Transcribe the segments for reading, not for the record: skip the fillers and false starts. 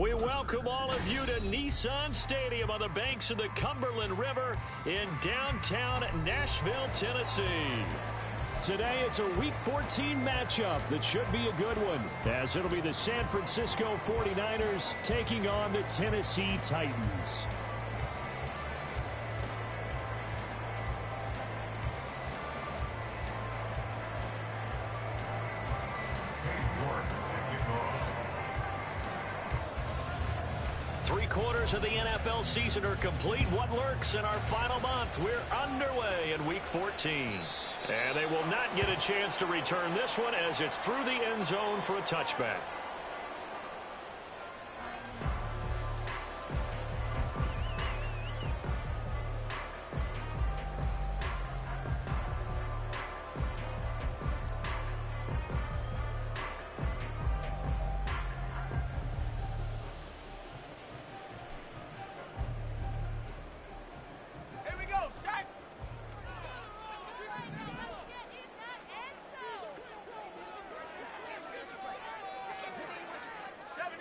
We welcome all of you to Nissan Stadium on the banks of the Cumberland River in downtown Nashville, Tennessee. Today it's a Week 14 matchup that should be a good one, as it'll be the San Francisco 49ers taking on the Tennessee Titans. Three-quarters of the NFL season are complete. What lurks in our final month? We're underway in Week 14. And they will not get a chance to return this one as it's through the end zone for a touchback.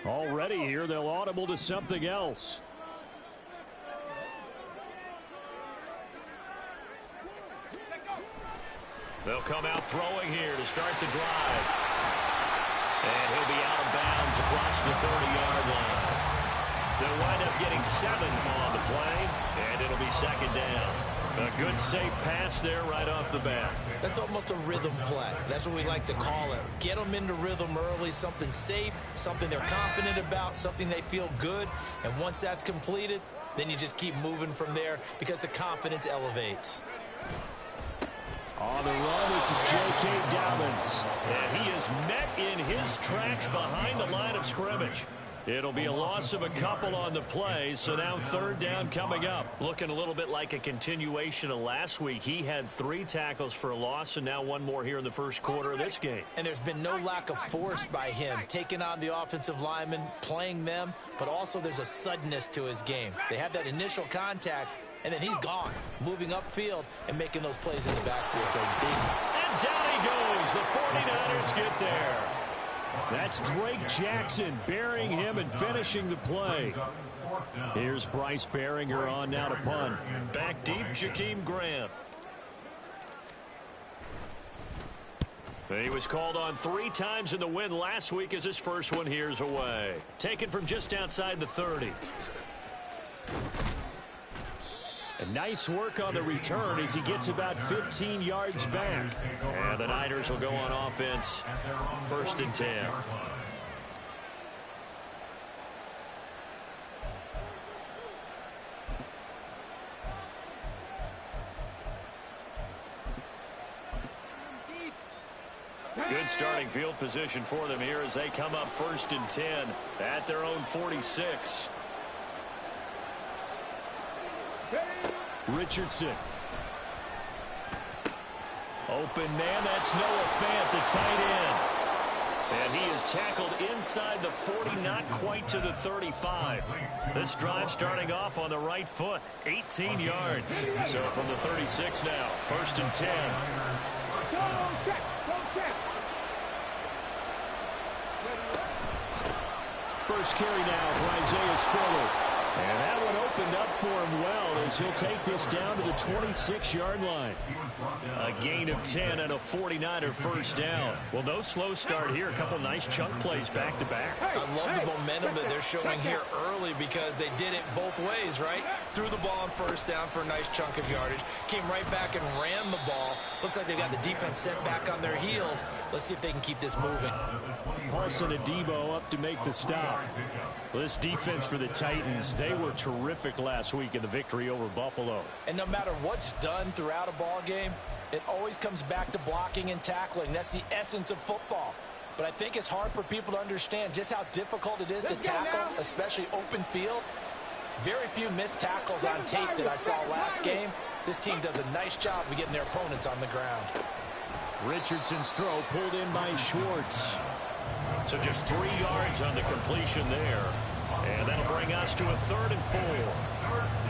Already here, they'll audible to something else. They'll come out throwing here to start the drive. And he'll be out of bounds across the 30-yard line. They'll wind up getting 7 on the play, and it'll be second down. A good, safe pass there right off the bat. That's almost a rhythm play. That's what we like to call it. Get them into rhythm early, something safe, something they're confident about, something they feel good. And once that's completed, then you just keep moving from there because the confidence elevates. On the run, this is J.K. Dobbins. And he is met in his tracks behind the line of scrimmage. It'll be a loss of a couple on the play, so now third down coming up. Looking a little bit like a continuation of last week. He had 3 tackles for a loss, and now 1 more here in the first quarter of this game. And there's been no lack of force by him, taking on the offensive linemen, playing them, but also there's a suddenness to his game. They have that initial contact, and then he's gone, moving upfield and making those plays in the backfield. So and down he goes. The 49ers get there. That's Drake Jackson burying him and finishing the play. Here's Bryce Behringer on now to punt. Back deep, Jakeem Grant. He was called on 3 times in the win last week as his first one here's away. Taken from just outside the 30. And nice work on the return as he gets about 15 yards back. And the Niners will go on offense. First and 10. Good starting field position for them here as they come up first and 10 at their own 46. Richardson. Open man, that's Noah Fant, the tight end. And he is tackled inside the 40, not quite to the 35. This drive starting off on the right foot, 18 yards. So from the 36 now, first and 10. First carry now for Isaiah Spiller. And that one opened up for him well as he'll take this down to the 26-yard line. A gain of 10 and a 49er first down. Well, no slow start here. A couple nice chunk plays back-to-back. I love the momentum that they're showing here early because they did it both ways, right? Threw the ball on first down for a nice chunk of yardage. Came right back and ran the ball. Looks like they've got the defense set back on their heels. Let's see if they can keep this moving. Paulson Adebo up to make the stop. Well, this defense for the Titans, they were terrific last week in the victory over Buffalo. And no matter what's done throughout a ball game, it always comes back to blocking and tackling. That's the essence of football. But I think it's hard for people to understand just how difficult it is to tackle, especially open field. Very few missed tackles on tape that I saw last game. This team does a nice job of getting their opponents on the ground. Richardson's throw pulled in by Schwartz. So just 3 yards on the completion there. And And that'll bring us to a 3rd and 4.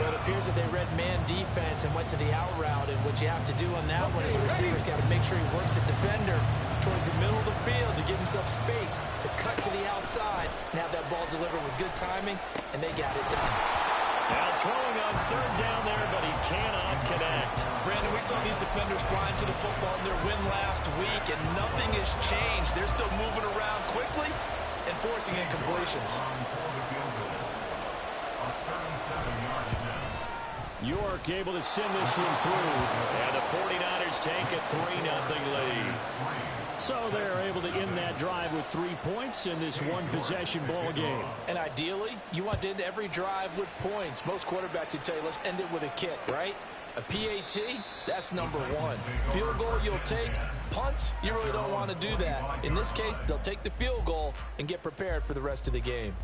But it appears that they read man defense and went to the out route. And what you have to do on that one is the receiver's got to make sure he works the defender towards the middle of the field to give himself space to cut to the outside and have that ball delivered with good timing, and they got it done. Now throwing on 3rd down there, but he cannot connect. Brandon, we saw these defenders flying to the football in their win last week, and nothing has changed. They're still moving around quickly and forcing incompletions. York able to send this one through, and the 49ers take a 3-0 lead. So they're able to end that drive with 3 points in this one-possession ball game. And ideally, you want to end every drive with points. Most quarterbacks would tell you, let's end it with a kick, right? A PAT, that's number 1. Field goal you'll take. Punts, you really don't want to do that. In this case, they'll take the field goal and get prepared for the rest of the game.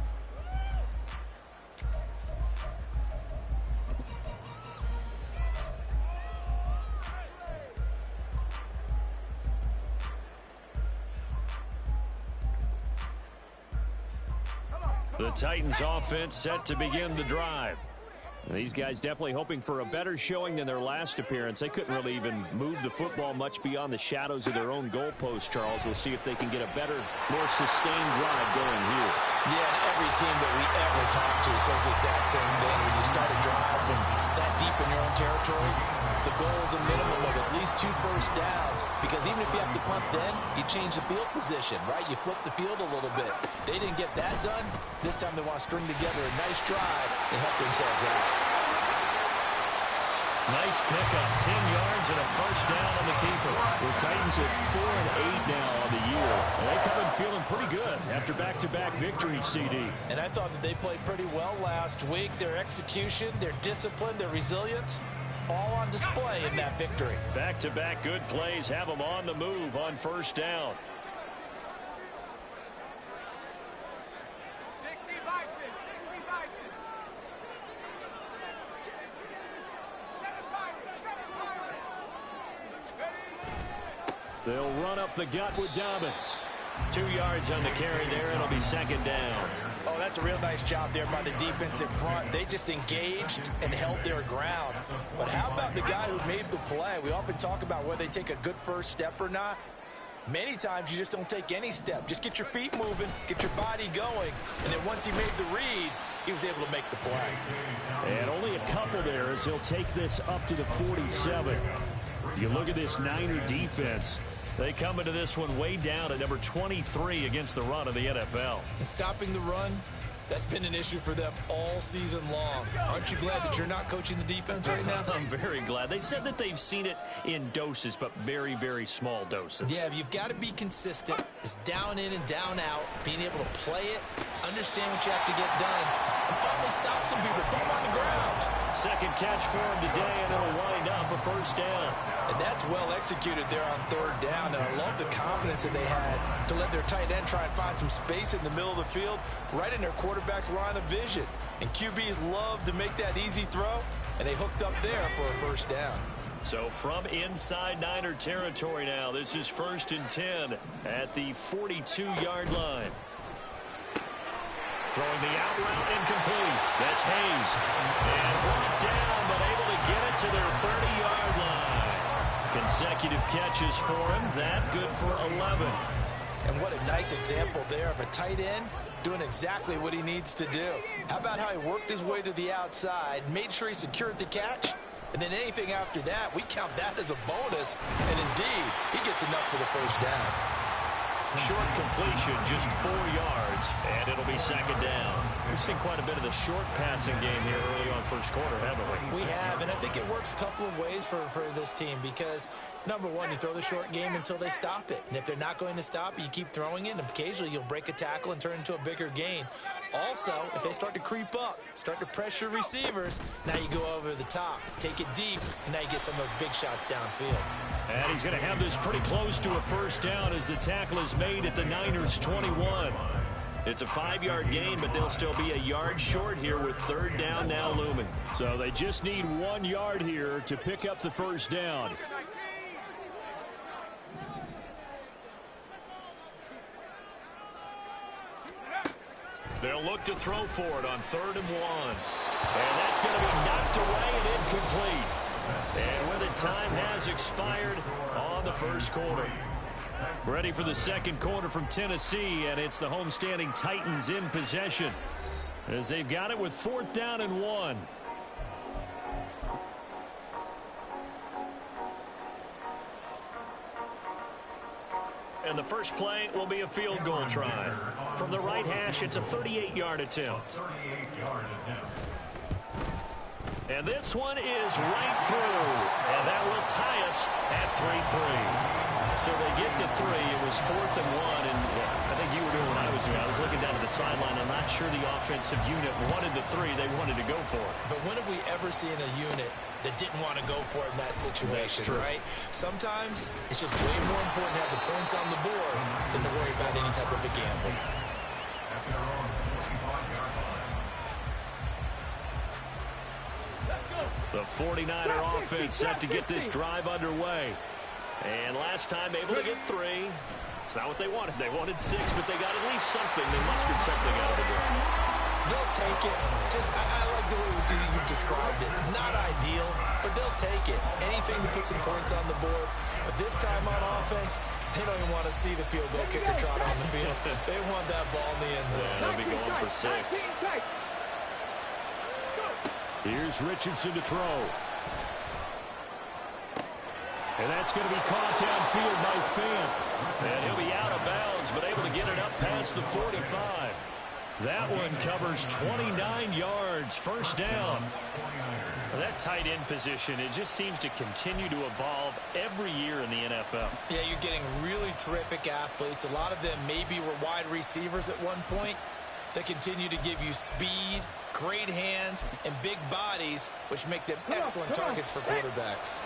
The Titans offense set to begin the drive. These guys definitely hoping for a better showing than their last appearance. They couldn't really even move the football much beyond the shadows of their own goalpost, Charles. We'll see if they can get a better, more sustained drive going here. Yeah, and every team that we ever talk to says the exact same thing. When you start a drive from that deep in your own territory, the goal is a minimum of at least 2 first downs, because even if you have to punt then, you change the field position, right? You flip the field a little bit. They didn't get that done. This time they want to string together a nice drive and help themselves out. Nice pickup, 10 yards and a first down on the keeper. The Titans at 4-8 now on the year, and they come in feeling pretty good after back-to-back victories, CD. And I thought that they played pretty well last week. Their execution, their discipline, their resilience, all on display in that victory. Back-to-back good plays have them on the move on first down. They'll run up the gut with Dobbins. 2 yards on the carry there. It'll be 2nd down. Oh, that's a real nice job there by the defensive front. They just engaged and held their ground. But how about the guy who made the play? We often talk about whether they take a good first step or not. Many times you just don't take any step. Just get your feet moving, get your body going, and then once he made the read, he was able to make the play. And only a couple there as he'll take this up to the 47. You look at this Niner defense. They come into this one way down at number 23 against the run of the NFL. And stopping the run, that's been an issue for them all season long. Aren't you glad that you're not coaching the defense right now? I'm very glad. They said that they've seen it in doses, but very, very small doses. Yeah, you've got to be consistent. It's down in and down out, being able to play it, understand what you have to get done, and finally stop some people, put them on the ground. Second catch for him today, and it'll wind up a first down. And that's well executed there on 3rd down. And I love the confidence that they had to let their tight end try and find some space in the middle of the field, right in their quarterback's line of vision. And QBs love to make that easy throw, and they hooked up there for a first down. So from inside Niner territory now, this is 1st and 10 at the 42-yard line. Throwing the out route incomplete. That's Hayes. And brought down, but able to get it to their 30-yard line. Consecutive catches for him. That good for 11. And what a nice example there of a tight end doing exactly what he needs to do. How about how he worked his way to the outside, made sure he secured the catch, and then anything after that, we count that as a bonus. And indeed, he gets enough for the first down. Short completion, just 4 yards, and it'll be 2nd down. We've seen quite a bit of the short passing game here early on first quarter, haven't we? We have, and I think it works a couple of ways for this team because, number one, you throw the short game until they stop it. And if they're not going to stop it, you keep throwing it, and occasionally you'll break a tackle and turn it into a bigger gain. Also, if they start to creep up, start to pressure receivers, now you go over the top, take it deep, and now you get some of those big shots downfield. And he's going to have this pretty close to a first down as the tackle is made at the Niners' 21. It's a 5-yard gain, but they'll still be a yard short here with 3rd down now looming. So they just need 1 yard here to pick up the first down. They'll look to throw for it on 3rd and 1. And that's going to be knocked away and incomplete. And with it, time has expired on the first quarter. Ready for the second quarter from Tennessee, and it's the homestanding Titans in possession as they've got it with 4th down and 1. And the first play will be a field goal try. From the right hash, it's a 38-yard attempt. And this one is right through. And that will tie us at 3-3. So they get to 3. It was 4th and 1. And I think you were doing what I was doing. I was looking down at the sideline. I'm not sure the offensive unit wanted the 3. They wanted to go for it. But when have we ever seen a unit that didn't want to go for it in that situation, right? Sometimes it's just way more important to have the points on the board than to worry about any type of a gamble. The 49er offense set to get this drive underway. And last time able to get 3. It's not what they wanted. They wanted 6, but they got at least something. They mustered something out of the drive. They'll take it. I like the way you described it. Not ideal, but they'll take it. Anything to put some points on the board. But this time on offense, they don't even want to see the field goal kicker trot on the field. They want that ball in the end zone. Yeah, they'll be going for 6. Here's Richardson to throw. And that's going to be caught downfield by Fant. And he'll be out of bounds, but able to get it up past the 45. That one covers 29 yards, 1st down. That tight end position, it just seems to continue to evolve every year in the NFL. Yeah, you're getting really terrific athletes. A lot of them maybe were wide receivers at one point. They continue to give you speed, great hands, and big bodies, which make them excellent targets for quarterbacks.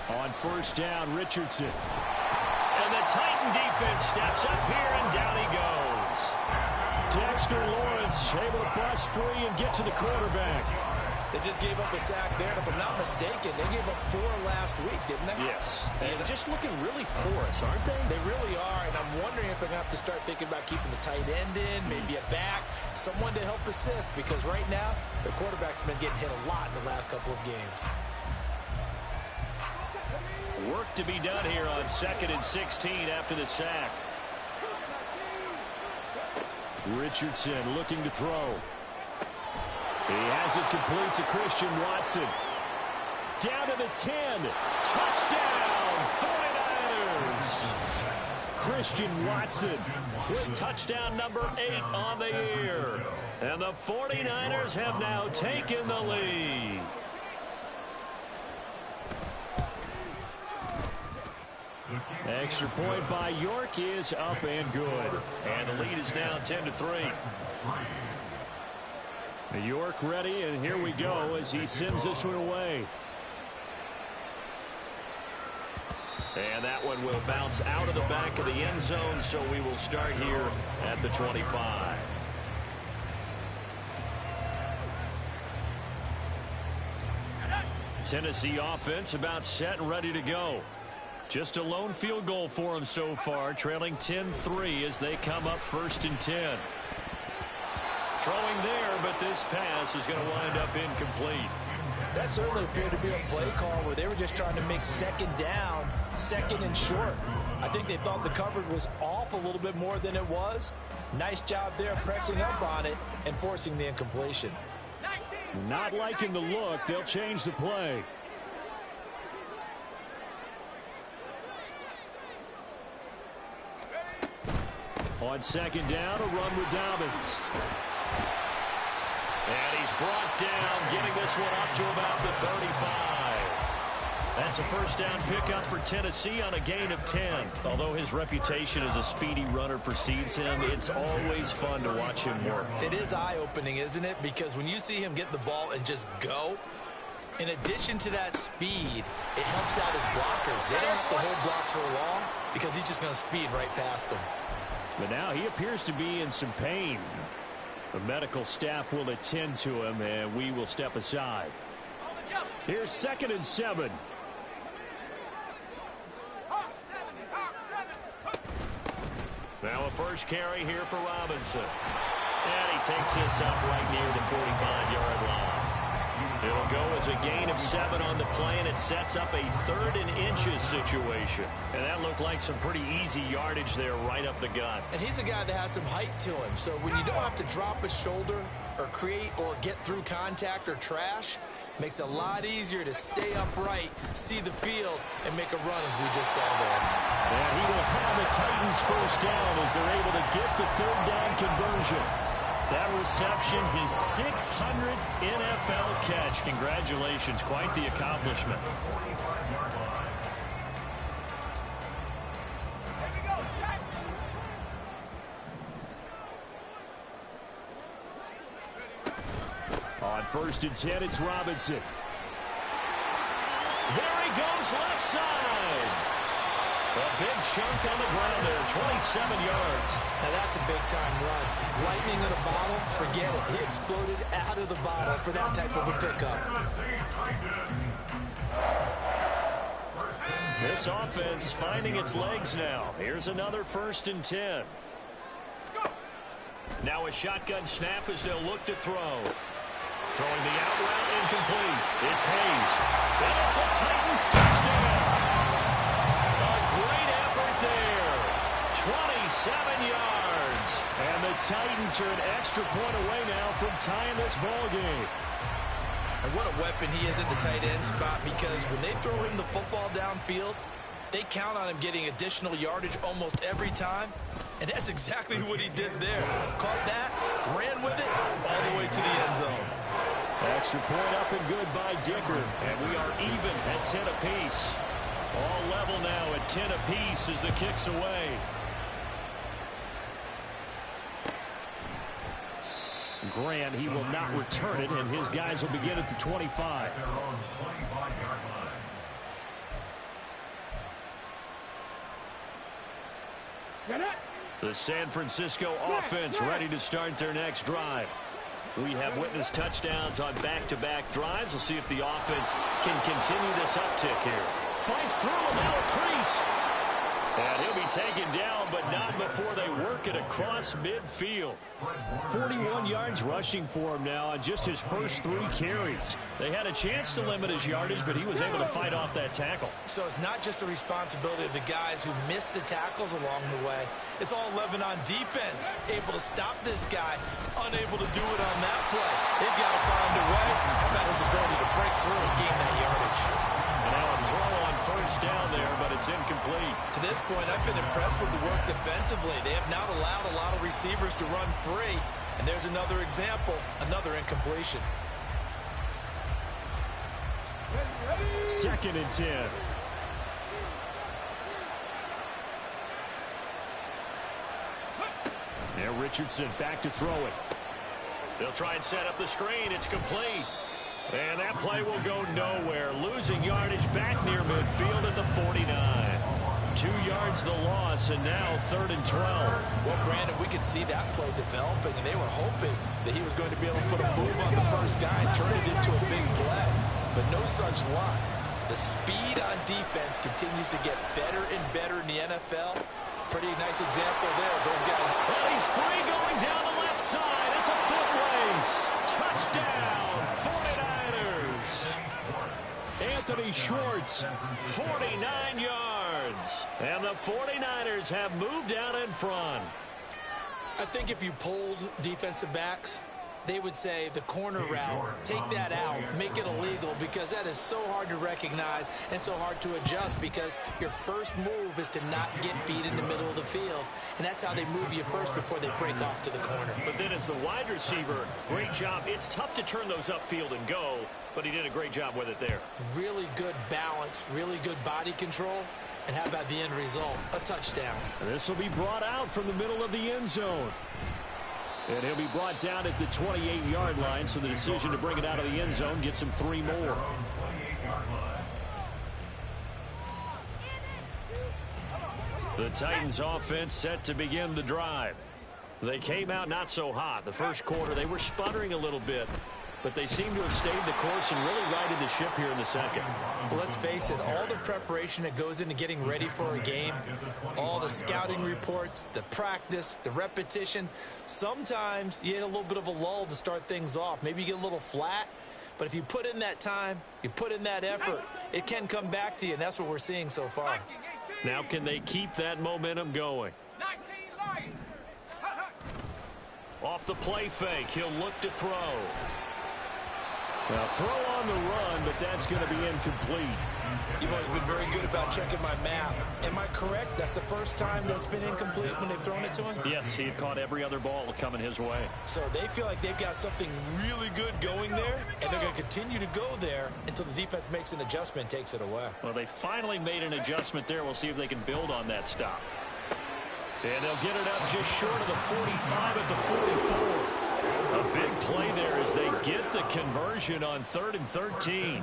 On 1st down, Richardson. And the Titan defense steps up here, and down he goes. Dexter Lawrence able to bust free and get to the quarterback. They just gave up a sack there, and if I'm not mistaken, they gave up 4 last week, didn't they? Yes. And just looking really porous, aren't they? They really are, and I'm wondering if they're going to have to start thinking about keeping the tight end in, maybe a back, someone to help assist, because right now, the quarterback's been getting hit a lot in the last couple of games. Work to be done here on 2nd and 16 after the sack. Richardson looking to throw. He has it complete to Christian Watson. Down to the 10. Touchdown, 49ers. Christian Watson with touchdown number 8 on the year. And the 49ers have now taken the lead. Extra point by York is up and good. And the lead is now 10-3. York ready, and here we go as he sends this one away. And that one will bounce out of the back of the end zone, so we will start here at the 25. Tennessee offense about set and ready to go. Just a lone field goal for them so far, trailing 10-3 as they come up 1st and 10. Throwing there, but this pass is going to wind up incomplete. That certainly appeared to be a play call where they were just trying to make 2nd down, 2nd and short. I think they thought the coverage was off a little bit more than it was. Nice job there pressing up on it and forcing the incompletion. Not liking the look. They'll change the play. On 2nd down, a run with Dobbins. And he's brought down, getting this one up to about the 35. That's a 1st down pickup for Tennessee on a gain of 10. Although his reputation as a speedy runner precedes him, it's always fun to watch him work. It is eye-opening, isn't it? Because when you see him get the ball and just go, in addition to that speed, it helps out his blockers. They don't have to hold blocks for long because he's just going to speed right past them. But now he appears to be in some pain. The medical staff will attend to him, and we will step aside. Here's 2nd and 7. first carry here for Robinson. And he takes this up right near the 45-yard line. It'll go as a gain of 7 on the play, and it sets up a 3rd and inches situation. And that looked like some pretty easy yardage there right up the gut. And he's a guy that has some height to him. So when you don't have to drop a shoulder or create or get through contact or trash, makes it a lot easier to stay upright, see the field, and make a run as we just saw there. And he will have the Titans first down as they're able to get the 3rd down conversion. That reception, his 600th NFL catch. Congratulations, quite the accomplishment. On 1st and 10, it's Robinson. There he goes, left side. A big chunk on the ground there, 27 yards. Now that's a big-time run. Lightning in a bottle, forget it. He exploded out of the bottle for that type of a pickup. This offense finding its legs now. Here's another 1st and 10. Now a shotgun snap as they'll look to throw. Throwing the out route incomplete. It's Hayes. And it's a Titans touchdown. Great effort there. 27 yards. And the Titans are an extra point away now from tying this ball game. And what a weapon he is at the tight end spot, because when they throw him the football downfield, they count on him getting additional yardage almost every time. And that's exactly what he did there. Caught that, ran with it, all the way to the end zone. Extra point up and good by Dicker. And we are even at 10 apiece. All level now at 10 apiece as the kick's away. Grant, he will not return it, and his guys will begin at the 25. The San Francisco offense ready to start their next drive. We have witnessed touchdowns on back-to-back drives. We'll see if the offense can continue this uptick here. Fights through him, now a crease. And he'll be taken down, but not before they work it across midfield. 41 yards rushing for him now on just his first 3 carries. They had a chance to limit his yardage, but he was able to fight off that tackle. So it's not just the responsibility of the guys who missed the tackles along the way. It's all 11 on defense, able to stop this guy, unable to do it on that play. They've got to find a way. How about his ability to break through and gain that yardage? And now a throw on 1st down there, but it's incomplete. To this point, I've been impressed with the work defensively. They have not allowed a lot of receivers to run free. And there's another example, another incompletion. 2nd and 10. Now Richardson back to throw it. They'll try and set up the screen. It's complete. And that play will go nowhere. Losing yardage back near midfield at the 49. 2 yards the loss, and now 3rd and 12. Well, Brandon, we could see that play developing, and they were hoping that he was going to be able to put a move on the first guy and turn it into a big play. But no such luck. The speed on defense continues to get better and better in the NFL. Pretty nice example there. Those guys. Well, he's free going down the left side. It's a foot race. Touchdown, 49ers. Anthony Schwartz, 49 yards. And the 49ers have moved out in front. I think if you polled defensive backs, they would say the corner route, take that out, make it illegal, because that is so hard to recognize and so hard to adjust, because your first move is to not get beat in the middle of the field, and that's how they move you first before they break off to the corner. But then as the wide receiver, great job. It's tough to turn those upfield and go, but he did a great job with it there. Really good balance, really good body control, and how about the end result? A touchdown. This will be brought out from the middle of the end zone. And he'll be brought down at the 28-yard line, so the decision to bring it out of the end zone gets him 3 more. The Titans offense set to begin the drive. They came out not so hot. The first quarter, they were sputtering a little bit. but they seem to have stayed the course and really righted the ship here in the second. Well, let's face it, all the preparation that goes into getting ready for a game, all the scouting reports, the practice, the repetition, sometimes you hit a little bit of a lull to start things off. Maybe you get a little flat, but if you put in that time, you put in that effort, it can come back to you, and that's what we're seeing so far. Now can they keep that momentum going? Off the play fake, he'll look to throw. Now throw on the run, but that's going to be incomplete. You've always been very good about checking my math. Am I correct? That's the first time that's been incomplete when they've thrown it to him? Yes, he had caught every other ball coming his way. So they feel like they've got something really good going there, and they're going to continue to go there until the defense makes an adjustment, takes it away. Well, they finally made an adjustment there. We'll see if they can build on that stop. And they'll get it up just short of the 45 at the 44. A big play there as they get the conversion on 3rd and 13.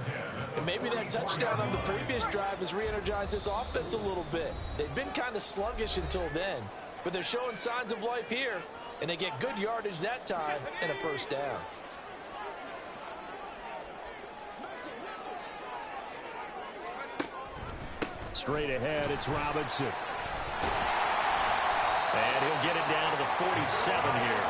And maybe that touchdown on the previous drive has re-energized this offense a little bit. They've been kind of sluggish until then, but they're showing signs of life here, and they get good yardage that time and a first down. Straight ahead, it's Robinson. And he'll get it down to the 47 here.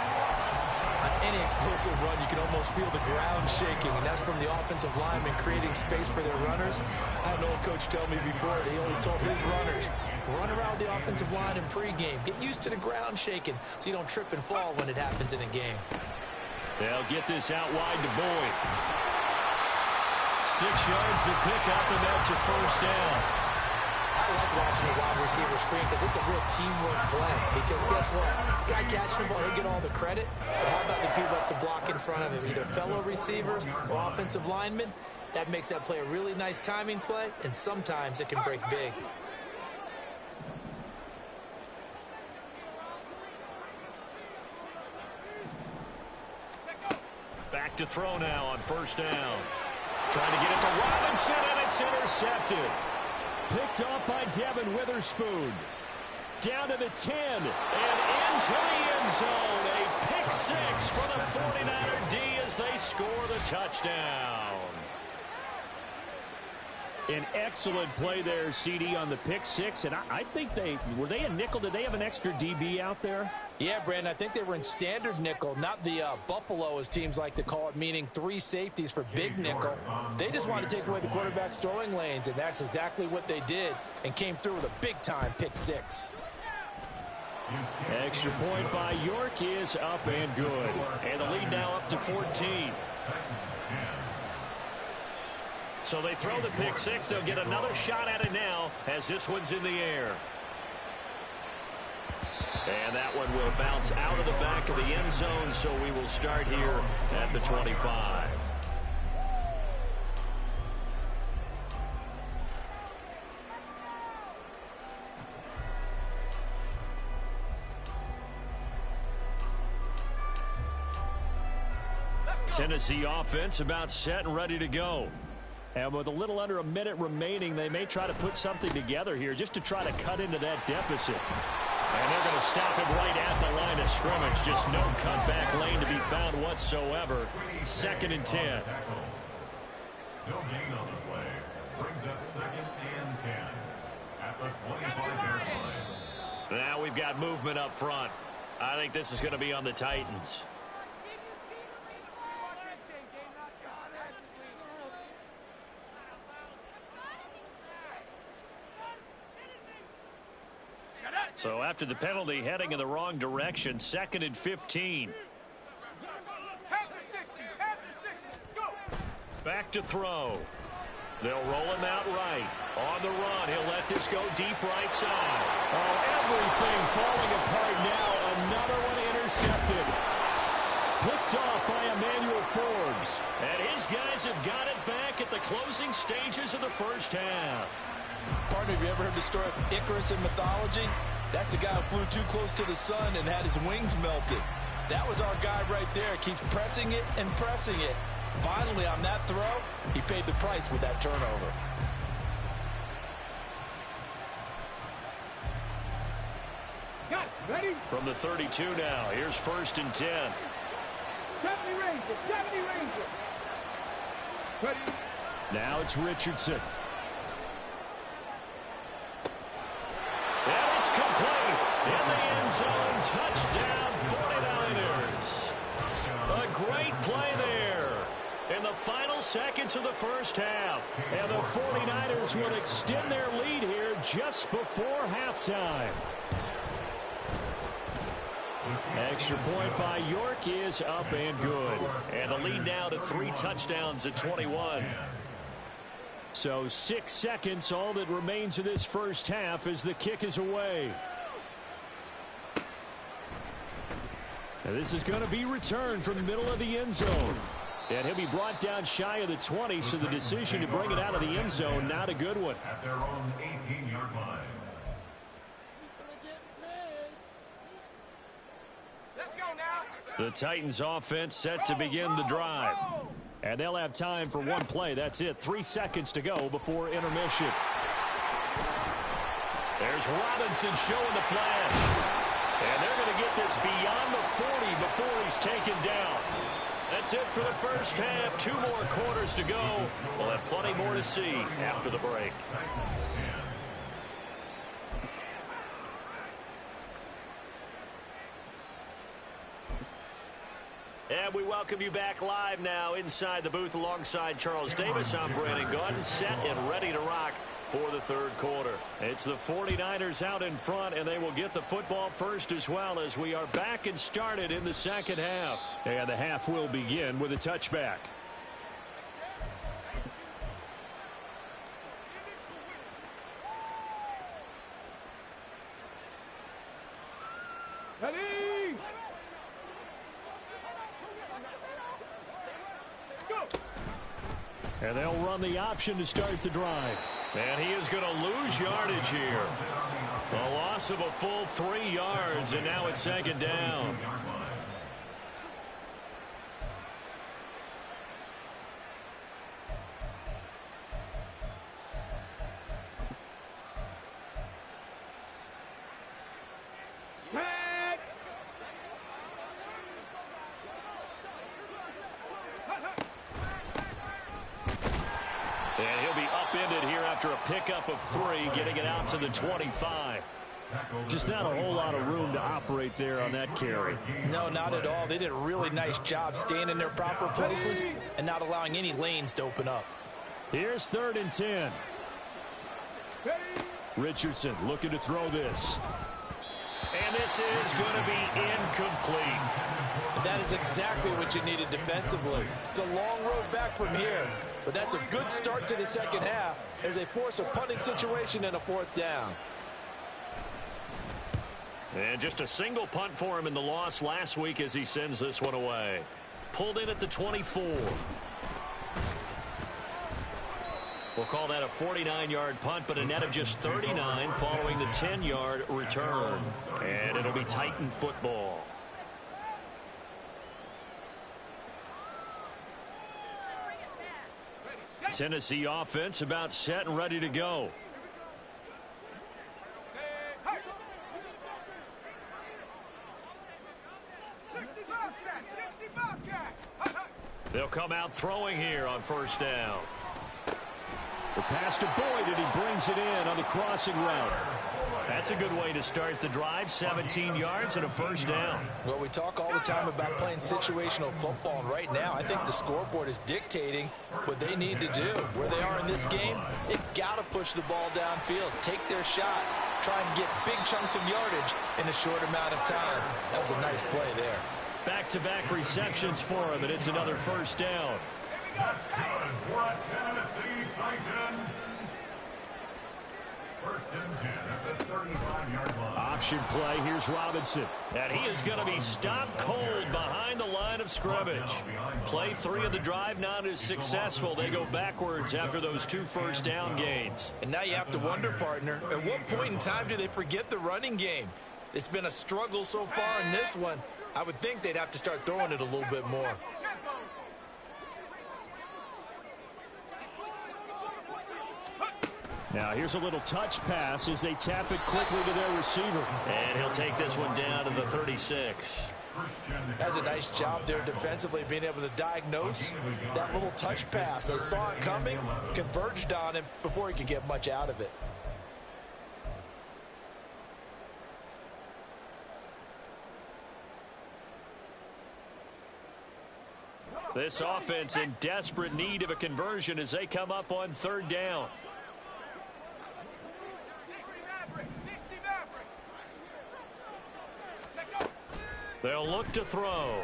On any explosive run, you can almost feel the ground shaking, and that's from the offensive linemen creating space for their runners. I had an old coach tell me before, he always told his runners, run around the offensive line in pregame. Get used to the ground shaking so you don't trip and fall when it happens in a game. They'll get this out wide to Boyd. 6 yards the pickup, and that's a first down. I like watching a wide receiver screen because it's a real teamwork play. Because guess what? The guy catching the ball, he'll get all the credit. But how about the people up to block in front of him, either fellow receivers or offensive linemen? That makes that play a really nice timing play, and sometimes it can break big. Back to throw now on first down. Trying to get it to Robinson, and it's intercepted. Picked off by Devin Witherspoon. Down to the 10 and into the end zone. A pick six for the 49er D as they score the touchdown. An excellent play there, CD, on the pick six. And I think were they a nickel? Did they have an extra DB out there? Yeah, Brandon, I think they were in standard nickel, not the Buffalo, as teams like to call it, meaning 3 safeties for big nickel. They just wanted to take away the quarterback's throwing lanes, and that's exactly what they did, and came through with a big-time pick six. Extra point by York is up and good. And the lead now up to 14. So they throw the pick six. They'll get another shot at it now as this one's in the air. And that one will bounce out of the back of the end zone, so we will start here at the 25. Tennessee offense about set and ready to go. And with a little under a minute remaining, they may try to put something together here just to try to cut into that deficit. And they're going to stop him right at the line of scrimmage. Just no cutback lane to be found whatsoever. 2nd and 10. No gain on the play. Brings up 2nd and 10 at the 25-yard line. Now we've got movement up front. I think this is going to be on the Titans. So after the penalty, heading in the wrong direction, 2nd and 15. Back to throw. They'll roll him out right. On the run, he'll let this go deep right side. Oh, everything falling apart now. Another one intercepted. Picked off by Emmanuel Forbes. And his guys have got it back at the closing stages of the first half. Partner, have you ever heard the story of Icarus in mythology? That's the guy who flew too close to the sun and had his wings melted. That was our guy right there. Keeps pressing it and pressing it. Finally, on that throw, he paid the price with that turnover. From the 32 now, here's 1st and 10. Now it's Richardson. And it's complete. In the end zone. Touchdown 49ers. A great play there in the final seconds of the first half. And the 49ers will extend their lead here just before halftime. Extra point by York is up and good. And the lead now to 3 touchdowns at 21. So 6 seconds, all that remains of this first half as the kick is away. Now this is going to be returned from the middle of the end zone. And he'll be brought down shy of the 20, so the decision to bring it out of the end zone, not a good one. At their own 18-yard line. The Titans offense set to begin the drive. And they'll have time for one play. That's it. 3 seconds to go before intermission. There's Robinson showing the flash. And they're going to get this beyond the 40 before he's taken down. That's it for the first half. 2 more quarters to go. We'll have plenty more to see after the break. And we welcome you back live now inside the booth alongside Charles Davis. I'm Brandon Gaudin, set and ready to rock for the third quarter. It's the 49ers out in front, and they will get the football first as well as we are back and started in the second half. And the half will begin with a touchback. And they'll run the option to start the drive. And he is going to lose yardage here. A loss of a full 3 yards, and now it's second down. After a pickup of 3, getting it out to the 25. Just not a whole lot of room to operate there on that carry. No, not at all. They did a really nice job staying in their proper places and not allowing any lanes to open up. Here's 3rd and 10. Richardson looking to throw this. And this is going to be incomplete. That is exactly what you needed defensively. It's a long road back from here, but that's a good start to the second half as they force a punting situation and a 4th down. And just a single punt for him in the loss last week as he sends this one away. Pulled in at the 24. We'll call that a 49-yard punt, but a net of just 39 following the 10-yard return. And it'll be Titan football. Tennessee offense about set and ready to go. They'll come out throwing here on 1st down. The pass to Boyd, and he brings it in on the crossing route. That's a good way to start the drive. 17 yards and a 1st down. Well, we talk all the time about playing situational football, and right now I think the scoreboard is dictating what they need to do. Where they are in this game, they've got to push the ball downfield, take their shots, try and get big chunks of yardage in a short amount of time. That was a nice play there. Back-to-back receptions for him, and it's another 1st down. That's good for a Tennessee Titan. 1st and 10 at the 35-yard line. Option play. Here's Robinson. And he is going to be stopped cold behind the line of scrimmage. Play 3 of the drive not as successful. They go backwards after those 2 1st down gains. And now you have to wonder, partner, at what point in time do they forget the running game? It's been a struggle so far in this one. I would think they'd have to start throwing it a little bit more. Now here's a little touch pass as they tap it quickly to their receiver. And he'll take this one down to the 36. Has a nice job there defensively, being able to diagnose that little touch pass. They saw it coming, converged on him before he could get much out of it. This offense in desperate need of a conversion as they come up on third down. They'll look to throw.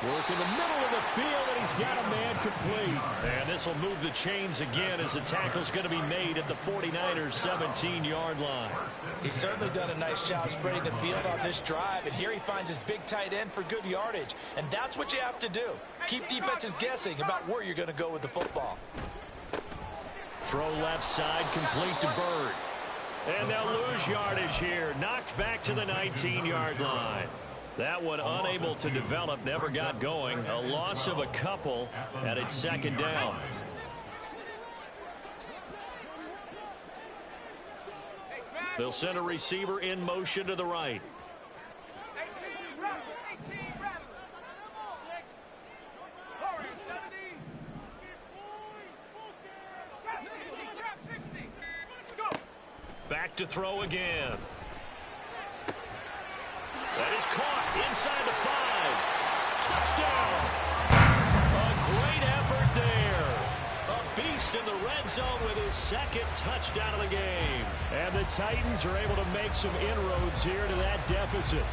Work in the middle of the field, and he's got a man complete. And this will move the chains again as the tackle's going to be made at the 49ers' 17-yard line. He's certainly done a nice job spreading the field on this drive, and here he finds his big tight end for good yardage. And that's what you have to do. Keep defenses guessing about where you're going to go with the football. Throw left side, complete to Bird. And they'll lose yardage here. Knocked back to the 19-yard line. That one unable to develop, never got going. A loss of a couple, and it's second down. They'll send a receiver in motion to the right. Back to throw again. That is caught inside the 5. Touchdown. A great effort there. A beast in the red zone with his second touchdown of the game. And the Titans are able to make some inroads here to that deficit.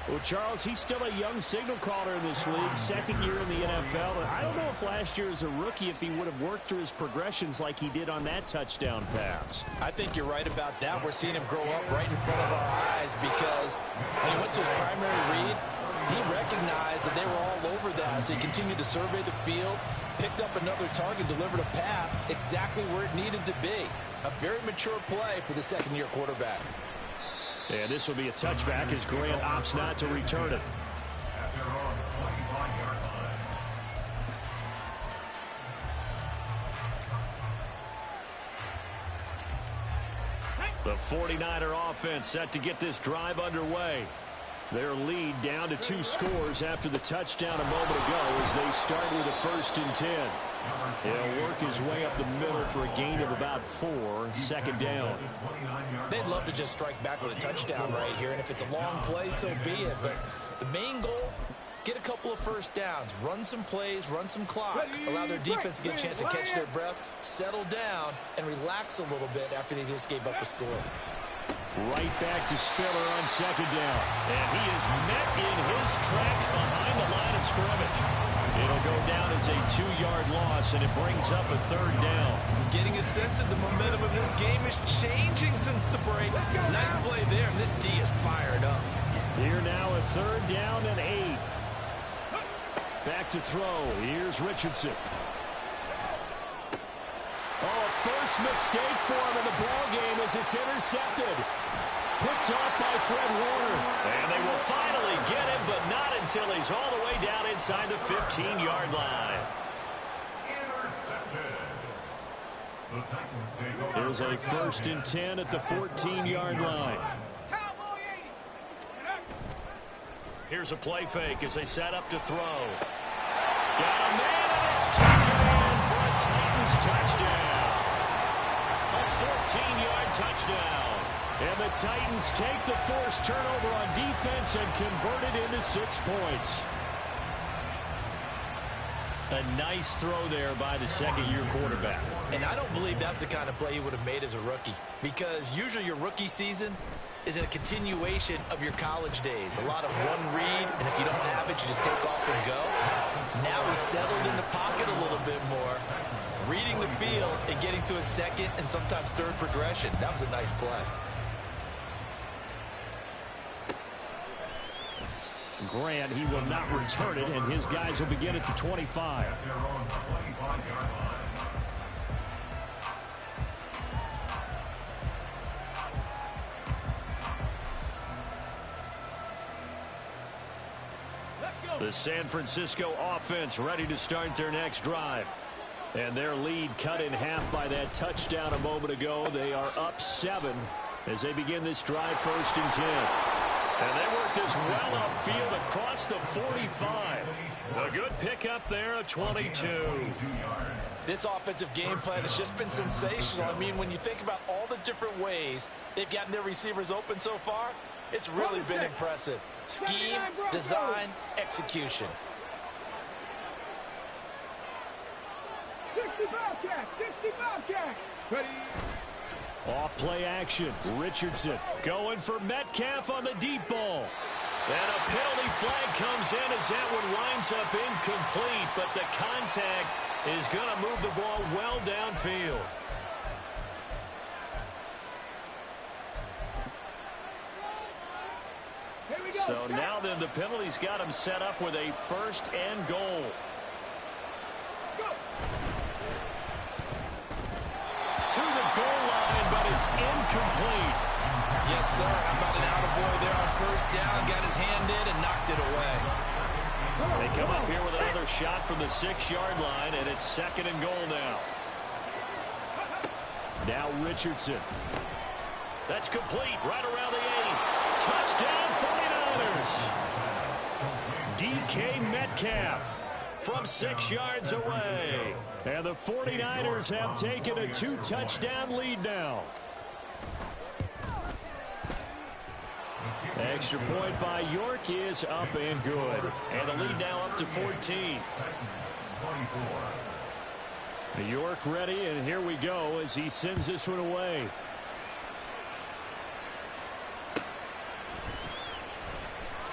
Well, Charles, he's still a young signal caller in this league, second year in the NFL. And I don't know if last year as a rookie, if he would have worked through his progressions like he did on that touchdown pass. I think you're right about that. We're seeing him grow up right in front of our eyes because when he went to his primary read, he recognized that they were all over that. So he continued to survey the field, picked up another target, delivered a pass exactly where it needed to be. A very mature play for the second-year quarterback. And this will be a touchback as Grant opts not to return it. The 49er offense set to get this drive underway. Their lead down to 2 scores after the touchdown a moment ago as they start with a 1st and 10. He'll work his way up the middle for a gain of about 4, second down. They'd love to just strike back with a touchdown right here, and if it's a long play, so be it. But the main goal, get a couple of first downs, run some plays, run some clock, allow their defense to get a chance to catch their breath, settle down, and relax a little bit after they just gave up a score. Right back to Spiller on second down. And he is met in his tracks behind the line of scrimmage. It'll go down as a 2-yard loss, and it brings up a 3rd down. Getting a sense that the momentum of this game is changing since the break. Nice play there, and this D is fired up. Here now a 3rd down and 8. Back to throw. Here's Richardson. Oh, a first mistake for him in the ball game as it's intercepted. Picked off by Fred Warner. And they will finally get him, but not until he's all the way down inside the 15-yard line. There's a 1st and 10 at the 14-yard line. Here's a play fake as they set up to throw. Got a man, and it's taken in for a Titans touchdown. A 14-yard touchdown. And the Titans take the forced turnover on defense and convert it into 6 points. A nice throw there by the second-year quarterback. And I don't believe that's the kind of play he would have made as a rookie, because usually your rookie season is a continuation of your college days. A lot of one read, and if you don't have it, you just take off and go. Now he's settled in the pocket a little bit more, reading the field and getting to a second and sometimes third progression. That was a nice play. Grant, he will not return it, and his guys will begin at the 25. The San Francisco offense ready to start their next drive. And their lead cut in half by that touchdown a moment ago. They are up 7 as they begin this drive, 1st and 10. And they work this well upfield across the 45. A good pickup there, a 22. This offensive game plan has just been sensational. I mean, when you think about all the different ways they've gotten their receivers open so far, it's really been impressive. Scheme, design, execution. 60 Bobcats, 60 Bobcats. Ready. Off play action. Richardson going for Metcalf on the deep ball. And a penalty flag comes in as that one winds up incomplete, but the contact is going to move the ball well downfield. So now then the penalty's got him set up with a 1st and goal. To the goal line, but it's incomplete. Yes, sir. How about an attaboy there on 1st down? Got his hand in and knocked it away. They come up here with another shot from the 6-yard line, and it's 2nd and goal now. Now Richardson. That's complete right around the 8. Touchdown 49ers. DK Metcalf from 6 yards away. And the 49ers have taken a 2-touchdown lead now. Extra point by York is up and good. And the lead now up to 14. York ready, and here we go as he sends this one away.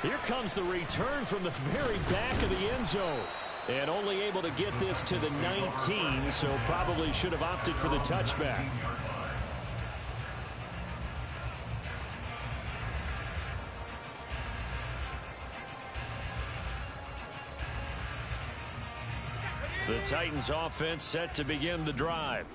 Here comes the return from the very back of the end zone. And only able to get this to the 19, so probably should have opted for the touchback. The Titans offense set to begin the drive.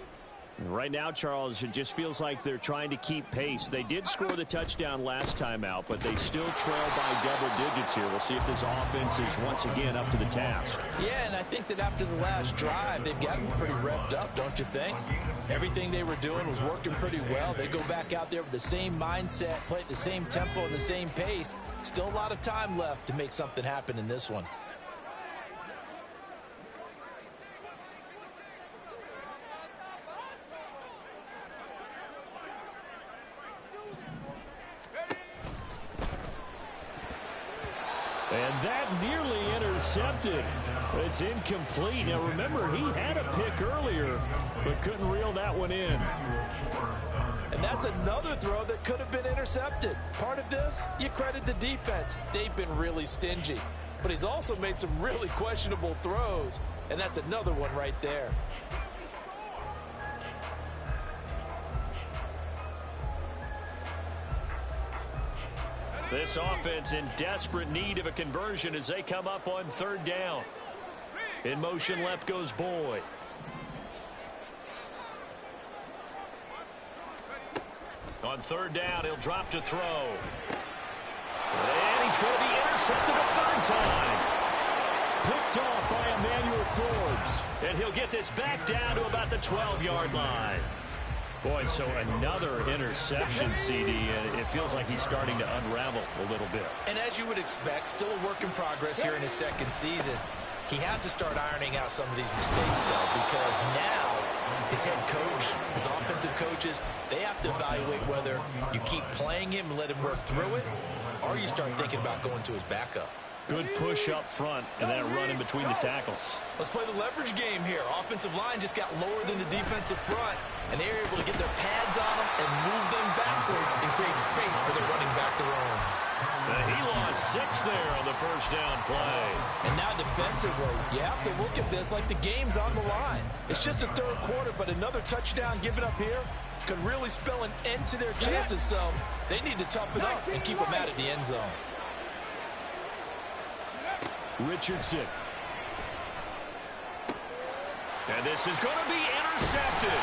Right now, Charles, it just feels like they're trying to keep pace. They did score the touchdown last time out, but they still trail by double digits here. We'll see if this offense is once again up to the task. Yeah, and I think that after the last drive, they've gotten pretty revved up, don't you think? Everything they were doing was working pretty well. They go back out there with the same mindset, play at the same tempo and the same pace. Still a lot of time left to make something happen in this one. And that nearly intercepted. It's incomplete. Now, remember, he had a pick earlier, but couldn't reel that one in. And that's another throw that could have been intercepted. Part of this, you credit the defense. They've been really stingy. But he's also made some really questionable throws, and that's another one right there. This offense in desperate need of a conversion as they come up on 3rd down. In motion left goes Boyd. On 3rd down, he'll drop to throw. And he's going to be intercepted a 3rd time. Picked off by Emmanuel Forbes. And he'll get this back down to about the 12-yard line. Boy, so another interception, CD. It feels like he's starting to unravel a little bit. And as you would expect, still a work in progress here in his 2nd season. He has to start ironing out some of these mistakes, though, because now his head coach, his offensive coaches, they have to evaluate whether you keep playing him and let him work through it, or you start thinking about going to his backup. Good push up front and that run in between the tackles. Let's play the leverage game here. Offensive line just got lower than the defensive front, and they were able to get their pads on them and move them backwards and create space for their running back to roam. And he lost 6 there on the 1st down play. And now defensively, you have to look at this like the game's on the line. It's just the 3rd quarter, but another touchdown given up here could really spell an end to their chances, so they need to toughen up and keep them out of the end zone. Richardson. And this is going to be intercepted.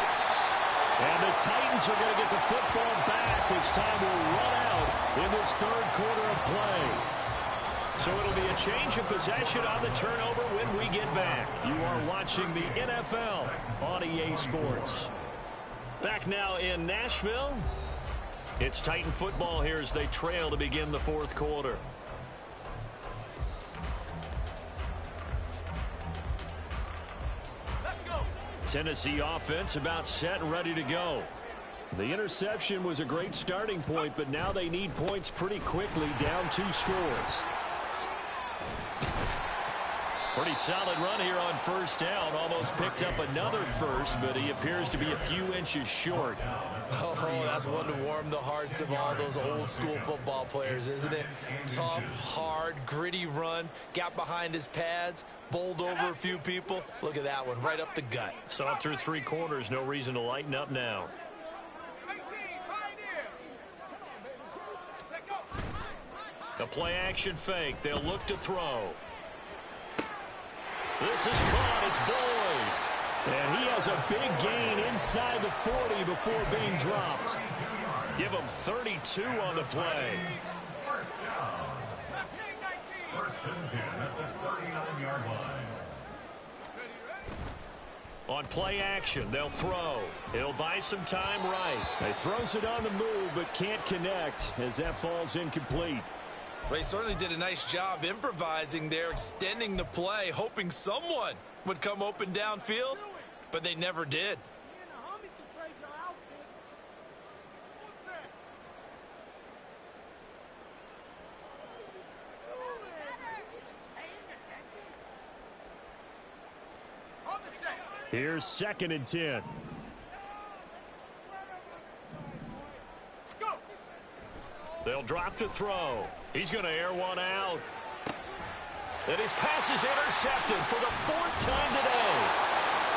And the Titans are going to get the football back as time will run out in this 3rd quarter of play. So it'll be a change of possession on the turnover when we get back. You are watching the NFL on EA Sports. Back now in Nashville. It's Titan football here as they trail to begin the fourth quarter. Let's go. Tennessee offense about set and ready to go. The interception was a great starting point, but now they need points pretty quickly, down 2 scores. Pretty solid run here on first down. Almost picked up another first, but he appears to be a few inches short. Oh, that's one to warm the hearts of all those old school football players, isn't it? Tough, hard, gritty run. Got behind his pads, bowled over a few people. Look at that one, right up the gut. Saw through 3 quarters, no reason to lighten up now. 18, pioneer. Take go. The play action fake. They'll look to throw. This is caught. It's Boyd. And he has a big gain inside the 40 before being dropped. Give him 32 on the play. First down. First and 10 at the 39-yard line. On play action, they'll throw. He'll buy some time right. He throws it on the move, but can't connect as that falls incomplete. Well, he certainly did a nice job improvising there, extending the play, hoping someone would come open downfield, but they never did. Here's 2nd and 10. They'll drop to throw. He's going to air one out. And his pass is intercepted for the 4th time today.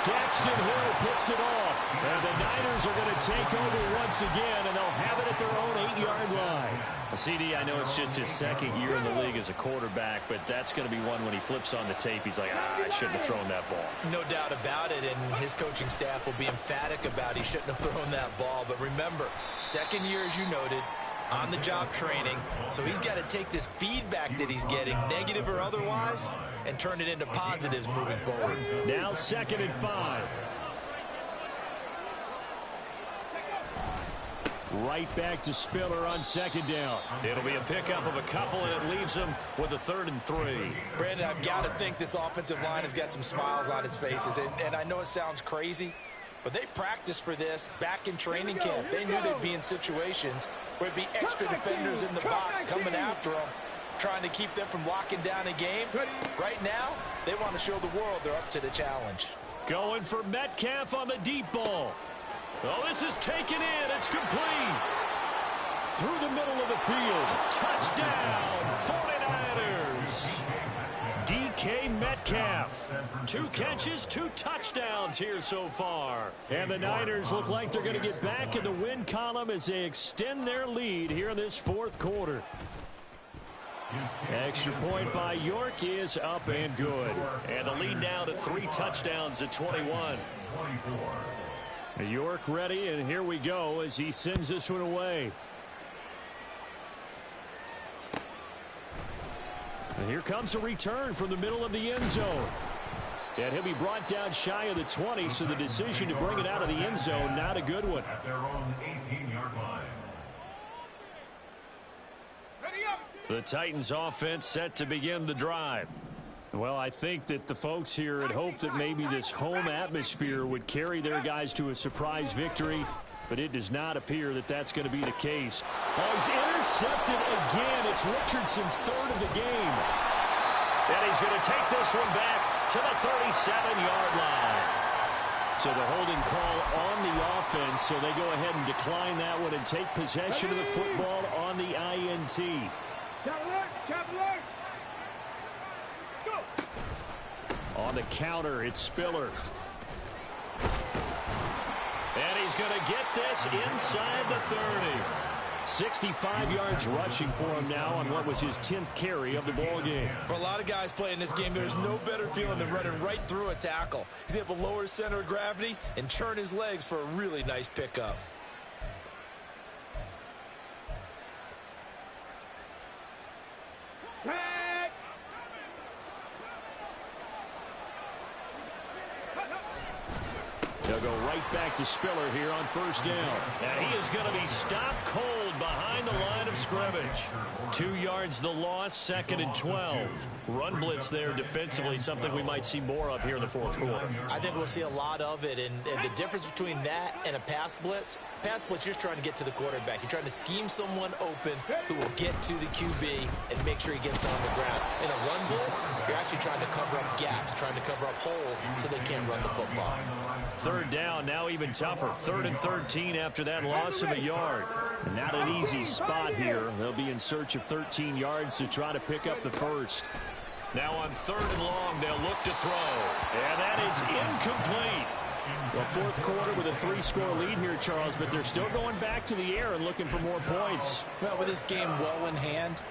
Daxton Hill picks it off. And the Niners are going to take over once again, and they'll have it at their own 8-yard line. CD, I know it's just his 2nd year in the league as a quarterback, but that's going to be one when he flips on the tape, he's like, I shouldn't have thrown that ball. No doubt about it, and his coaching staff will be emphatic about he shouldn't have thrown that ball. But remember, 2nd year, as you noted, on-the-job training, so he's got to take this feedback that he's getting, negative or otherwise, and turn it into positives moving forward. Now 2nd and 5. Right back to Spiller on 2nd down. It'll be a pickup of a couple, and it leaves him with a 3rd and 3. Brandon, I've got to think this offensive line has got some smiles on its faces, and I know it sounds crazy, but they practiced for this back in training camp. They knew they'd be in situations where there'd be extra defenders in the box coming after them, trying to keep them from locking down a game. Right now, they want to show the world they're up to the challenge. Going for Metcalf on the deep ball. Oh, this is taken in. It's complete. Through the middle of the field. Touchdown, 49ers. DK Metcalf. 2 catches, 2 touchdowns here so far. And the Niners look like they're going to get back in the win column as they extend their lead here in this 4th quarter. Extra point by York is up and good. And the lead now to 3 touchdowns at 21. York ready, and here we go as he sends this one away. And here comes a return from the middle of the end zone. And he'll be brought down shy of the 20, so the decision to bring it out of the end zone, not a good one. At their own 18-yard line. The Titans offense set to begin the drive. Well, I think that the folks here had hoped that maybe this home atmosphere would carry their guys to a surprise victory, but it does not appear that that's going to be the case. Oh, he's intercepted again. It's Richardson's 3rd of the game. And he's going to take this one back to the 37-yard line. So the holding call on the offense, so they go ahead and decline that one and take possession of the football on the INT. On the counter, it's Spiller. And he's going to get this inside the 30. 65 yards rushing for him now on what was his 10th carry of the ball game. For a lot of guys playing this game, there's no better feeling than running right through a tackle. He's able to lower his center of gravity and churn his legs for a really nice pickup. They'll go right back to Spiller here on 1st down. And he is going to be stopped cold behind the line of scrimmage. 2 yards the loss, 2nd and 12. Run blitz there defensively, something we might see more of here in the fourth quarter. I think we'll see a lot of it, and the difference between that and a pass blitz, you're just trying to get to the quarterback. You're trying to scheme someone open who will get to the QB and make sure he gets on the ground. In a run blitz, you're actually trying to cover up gaps, trying to cover up holes so they can't run the football. 3rd down, now even tougher. 3rd and 13 after that loss of a yard. Not an easy spot here. They'll be in search of 13 yards to try to pick up the first. Now on 3rd and long, they'll look to throw. And that is incomplete. Well, fourth quarter with a 3-score lead here, Charles, but they're still going back to the air and looking for more points. Well, with this game well in hand,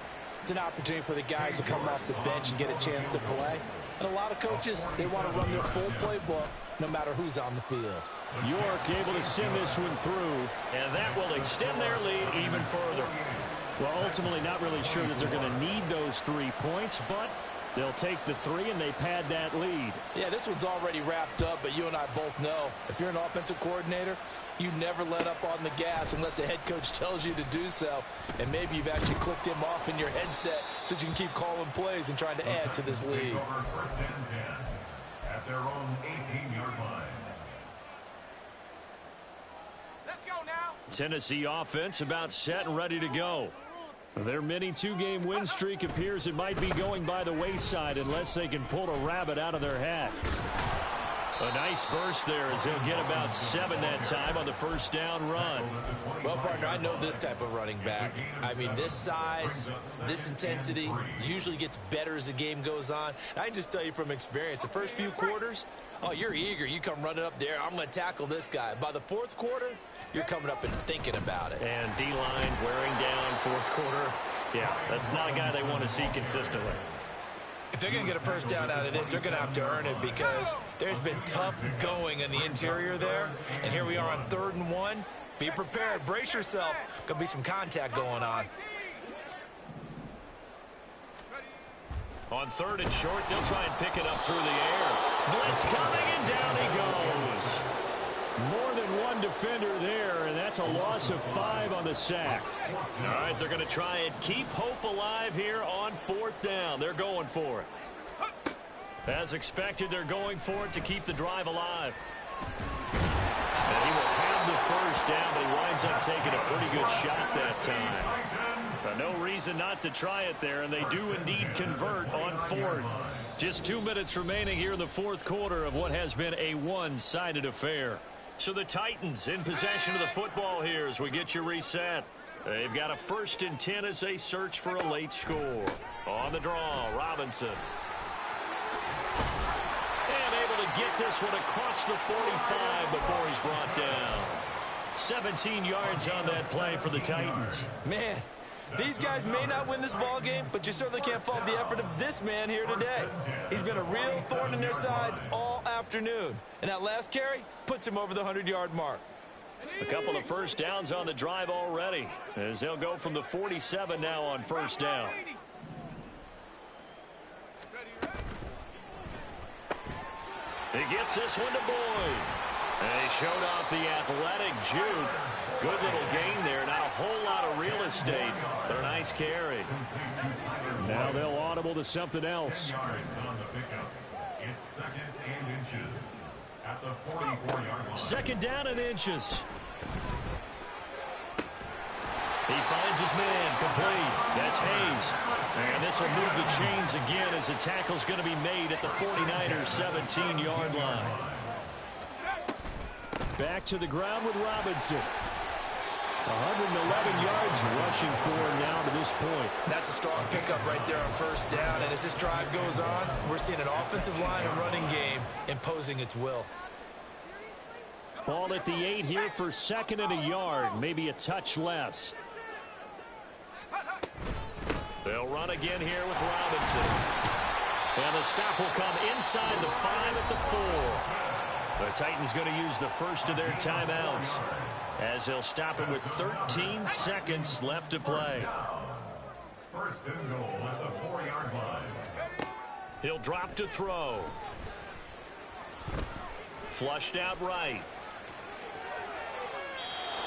it's an opportunity for the guys to come off the bench and get a chance to play. And a lot of coaches, they want to run their full playbook no matter who's on the field. York able to send this one through, and that will extend their lead even further. Well, ultimately not really sure that they're going to need those 3 points, but they'll take the 3 and they pad that lead. Yeah, this one's already wrapped up, but you and I both know if you're an offensive coordinator, you never let up on the gas unless the head coach tells you to do so. And maybe you've actually clicked him off in your headset so you can keep calling plays and trying to add to this lead. 1st and 10 at their own 18-yard line. Let's go now. Tennessee offense about set and ready to go. Their mini 2-game win streak appears it might be going by the wayside unless they can pull a rabbit out of their hat. A nice burst there as he'll get about 7 that time on the 1st down run. Well, partner, I know this type of running back. I mean, this size, this intensity usually gets better as the game goes on. And I can just tell you from experience, the first few quarters, oh, you're eager. You come running up there. I'm going to tackle this guy. By the 4th quarter, you're coming up and thinking about it. And D-line wearing down 4th quarter. Yeah, that's not a guy they want to see consistently. If they're going to get a 1st down out of this, they're going to have to earn it because there's been tough going in the interior there. And here we are on 3rd and 1. Be prepared. Brace yourself. Going to be some contact going on. On 3rd and short, they'll try and pick it up through the air. Blitz coming, and down he goes. More than one defender there, and that's a loss of 5 on the sack. All right, they're going to try and keep hope alive here on 4th down. They're going for it. As expected, they're going for it to keep the drive alive. And he will have the 1st down, but he winds up taking a pretty good shot that time. No reason not to try it there, and they do indeed convert on 4th. Just 2 minutes remaining here in the 4th quarter of what has been a one-sided affair. So the Titans in possession of the football here as we get you reset. They've got a 1st and 10 as they search for a late score. On the draw, Robinson. And able to get this one across the 45 before he's brought down. 17 yards on that play for the Titans. Man, these guys may not win this ball game, but you certainly can't fault the effort of this man here today. He's been a real thorn in their sides all afternoon. And that last carry puts him over the 100-yard mark. A couple of 1st downs on the drive already, as they'll go from the 47 now on 1st down. He gets this one to Boyd. And he showed off the athletic juke. Good little gain there. Not a whole lot of real estate, but a nice carry. Now they'll audible to something else. It's 2nd and inches at the 44-yard line. 2nd down and inches. He finds his man complete. That's Hayes. And this will move the chains again as the tackle's going to be made at the 49ers 17-yard line. Back to the ground with Robinson. 111 yards rushing for now to this point. That's a strong pickup right there on 1st down. And as this drive goes on, we're seeing an offensive line and running game imposing its will. Ball at the 8 here for 2nd and a yard. Maybe a touch less. They'll run again here with Robinson. And the stop will come inside the 5 at the 4. The Titans going to use the first of their timeouts as they'll stop him with 13 seconds left to play. 1st and goal at the 4-yard line. He'll drop to throw. Flushed out right.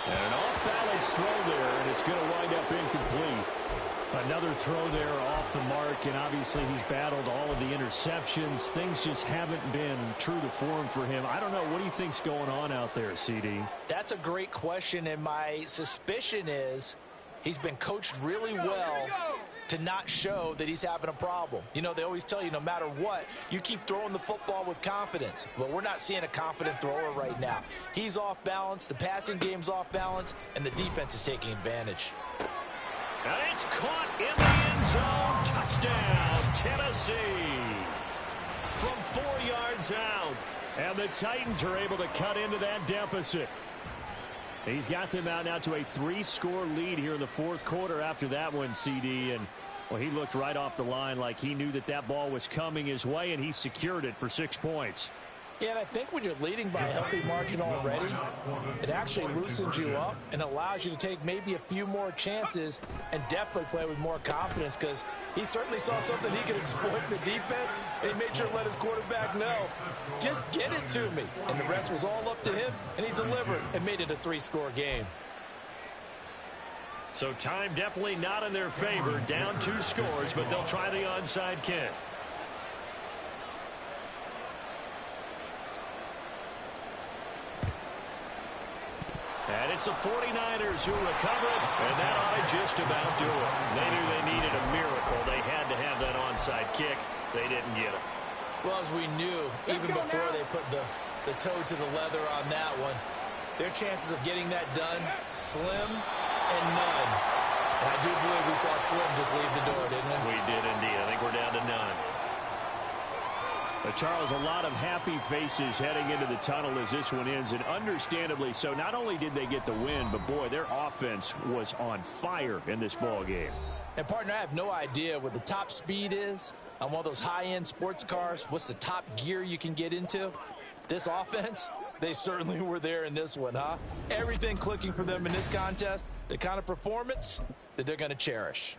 And an off-balance throw there, and it's going to wind up incomplete. Another throw there off the mark, and obviously he's battled all of the interceptions. Things just haven't been true to form for him. I don't know. What do you think's going on out there, CD? That's a great question, and my suspicion is he's been coached really well to not show that he's having a problem. You know, they always tell you no matter what, you keep throwing the football with confidence. But we're not seeing a confident thrower right now. He's off balance, the passing game's off balance, and the defense is taking advantage. And it's caught in the end zone. Touchdown, Tennessee. From 4 yards out. And the Titans are able to cut into that deficit. He's got them out now to a 3-score lead here in the fourth quarter after that one, CD. And, well, he looked right off the line like he knew that that ball was coming his way, and he secured it for 6 points. Yeah, and I think when you're leading by a healthy margin already, it actually loosens you up and allows you to take maybe a few more chances and definitely play with more confidence, because he certainly saw something he could exploit in the defense, and he made sure to let his quarterback know, just get it to me. And the rest was all up to him, and he delivered and made it a 3-score game. So time definitely not in their favor, down 2 scores, but they'll try the onside kick. And it's the 49ers who recover it, and that ought to just about do it. They knew they needed a miracle. They had to have that onside kick. They didn't get it. Well, as we knew, even before they put the toe to the leather on that one, their chances of getting that done, slim and none. And I do believe we saw Slim just leave the door, didn't we? We did indeed. I think we're down to none. Charles, a lot of happy faces heading into the tunnel as this one ends, and understandably so. Not only did they get the win, but, boy, their offense was on fire in this ball game. And, partner, I have no idea what the top speed is on one of those high-end sports cars. What's the top gear you can get into? This offense, they certainly were there in this one, huh? Everything clicking for them in this contest, the kind of performance that they're going to cherish.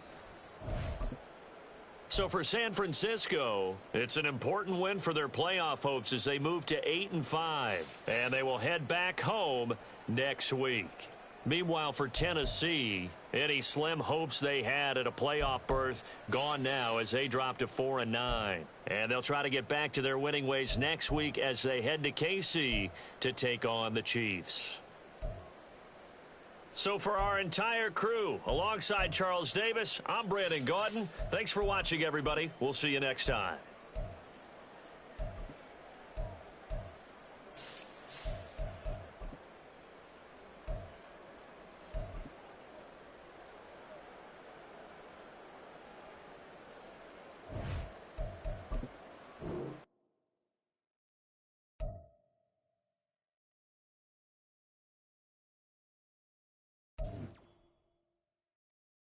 So for San Francisco, it's an important win for their playoff hopes as they move to 8-5, and they will head back home next week. Meanwhile, for Tennessee, any slim hopes they had at a playoff berth gone now as they drop to 4-9. And they'll try to get back to their winning ways next week as they head to KC to take on the Chiefs. So for our entire crew, alongside Charles Davis, I'm Brandon Gaudin. Thanks for watching, everybody. We'll see you next time.